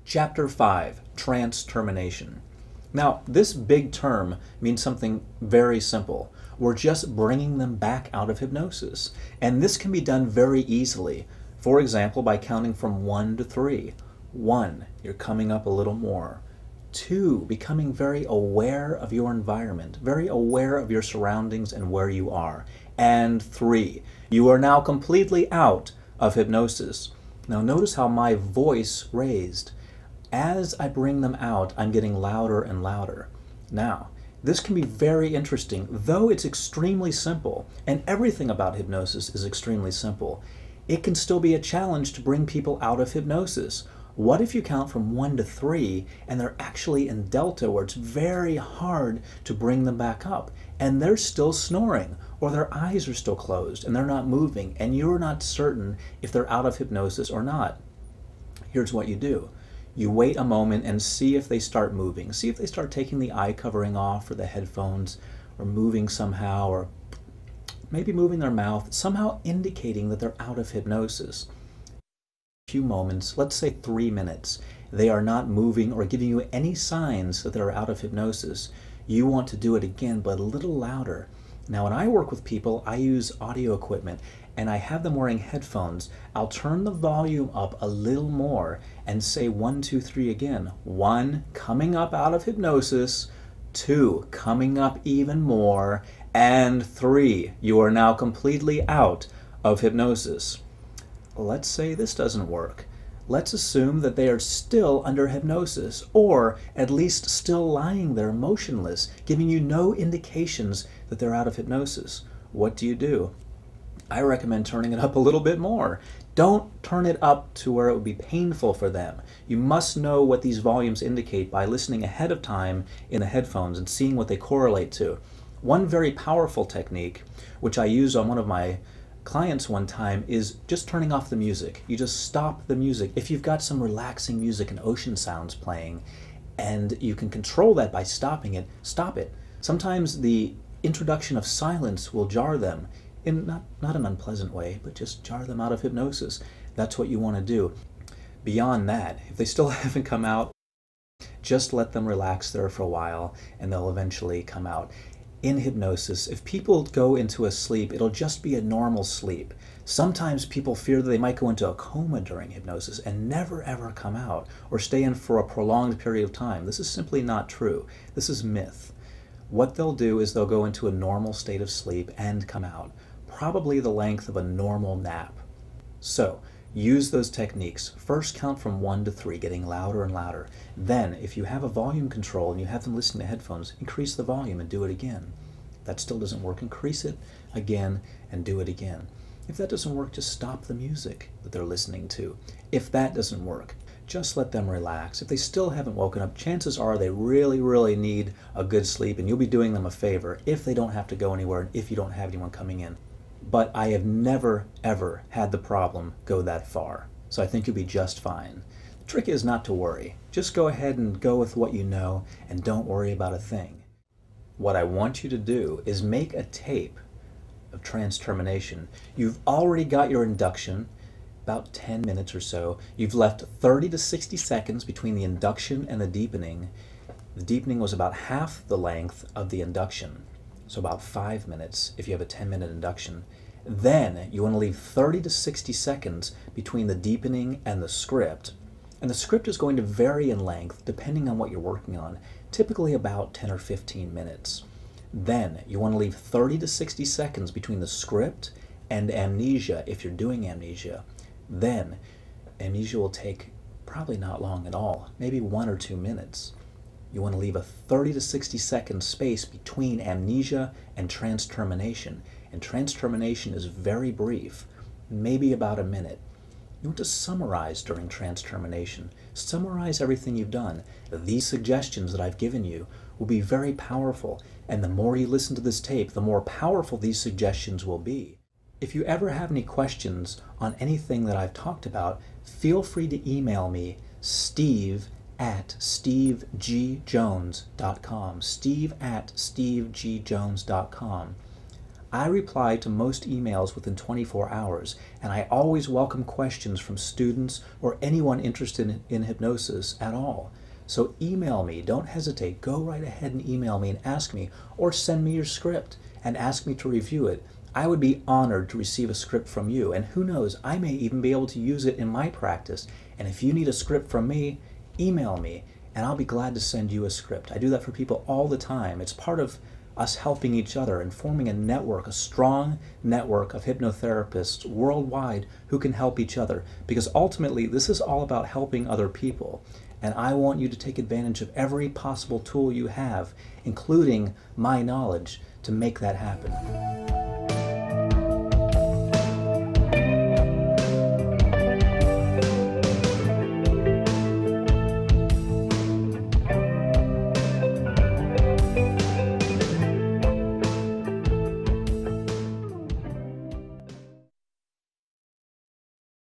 Chapter 5, Trance Termination. Now, this big term means something very simple. We're just bringing them back out of hypnosis. And this can be done very easily. For example, by counting from 1 to 3. 1, you're coming up a little more. 2, becoming very aware of your environment, very aware of your surroundings and where you are. And 3, you are now completely out of hypnosis. Now notice how my voice raised. As I bring them out, I'm getting louder and louder. Now, this can be very interesting, though it's extremely simple, and everything about hypnosis is extremely simple. It can still be a challenge to bring people out of hypnosis. What if you count from 1 to 3 and they're actually in delta, where it's very hard to bring them back up, and they're still snoring, or their eyes are still closed and they're not moving, and you're not certain if they're out of hypnosis or not? Here's what you do. You wait a moment and see if they start moving. See if they start taking the eye covering off or the headphones, or moving somehow, or maybe moving their mouth, somehow indicating that they're out of hypnosis. A few moments, let's say 3 minutes, they are not moving or giving you any signs that they're out of hypnosis. You want to do it again, but a little louder. Now, when I work with people, I use audio equipment and I have them wearing headphones. I'll turn the volume up a little more and say 1, 2, 3 again. 1, coming up out of hypnosis. 2, coming up even more. And 3, you are now completely out of hypnosis. Let's say this doesn't work. Let's assume that they are still under hypnosis, or at least still lying there motionless, giving you no indications that they're out of hypnosis. What do? I recommend turning it up a little bit more. Don't turn it up to where it would be painful for them. You must know what these volumes indicate by listening ahead of time in the headphones and seeing what they correlate to. One very powerful technique, which I used on one of my clients one time, is just turning off the music. You just stop the music. If you've got some relaxing music and ocean sounds playing, and you can control that by stopping it, stop it. Sometimes the introduction of silence will jar them in not an unpleasant way, but just jar them out of hypnosis. That's what you want to do. Beyond that, if they still haven't come out, just let them relax there for a while and they'll eventually come out. In hypnosis, if people go into a sleep, it'll just be a normal sleep. Sometimes people fear that they might go into a coma during hypnosis and never ever come out, or stay in for a prolonged period of time. This is simply not true. This is myth. What they'll do is they'll go into a normal state of sleep and come out, probably the length of a normal nap. So, use those techniques. First count from 1 to 3, getting louder and louder. Then, if you have a volume control and you have them listen to headphones, increase the volume and do it again. If that still doesn't work, increase it again and do it again. If that doesn't work, just stop the music that they're listening to. If that doesn't work, just let them relax. If they still haven't woken up, chances are they really, really need a good sleep, and you'll be doing them a favor if they don't have to go anywhere and if you don't have anyone coming in. But I have never, ever had the problem go that far. So I think you'll be just fine. The trick is not to worry. Just go ahead and go with what you know and don't worry about a thing. What I want you to do is make a tape of Trance Termination. You've already got your induction, about 10 minutes or so. You've left 30 to 60 seconds between the induction and the deepening. The deepening was about half the length of the induction. So about 5 minutes if you have a 10-minute induction. Then you want to leave 30 to 60 seconds between the deepening and the script. And the script is going to vary in length depending on what you're working on, typically about 10 or 15 minutes. Then you want to leave 30 to 60 seconds between the script and amnesia if you're doing amnesia. Then amnesia will take probably not long at all, maybe 1 or 2 minutes. You want to leave a 30 to 60 second space between amnesia and trance termination. And trance termination is very brief, maybe about a minute. You want to summarize during trance termination. Summarize everything you've done. These suggestions that I've given you will be very powerful, and the more you listen to this tape, the more powerful these suggestions will be. If you ever have any questions on anything that I've talked about, feel free to email me, steve@stevegjones.com. steve@stevegjones.com. I reply to most emails within 24 hours, and I always welcome questions from students or anyone interested in hypnosis at all. So email me, don't hesitate, go right ahead and email me and ask me, or send me your script and ask me to review it. I would be honored to receive a script from you, and who knows, I may even be able to use it in my practice. And if you need a script from me, email me, and I'll be glad to send you a script. I do that for people all the time. It's part of us helping each other and forming a network, a strong network of hypnotherapists worldwide who can help each other. Because ultimately, this is all about helping other people. And I want you to take advantage of every possible tool you have, including my knowledge, to make that happen.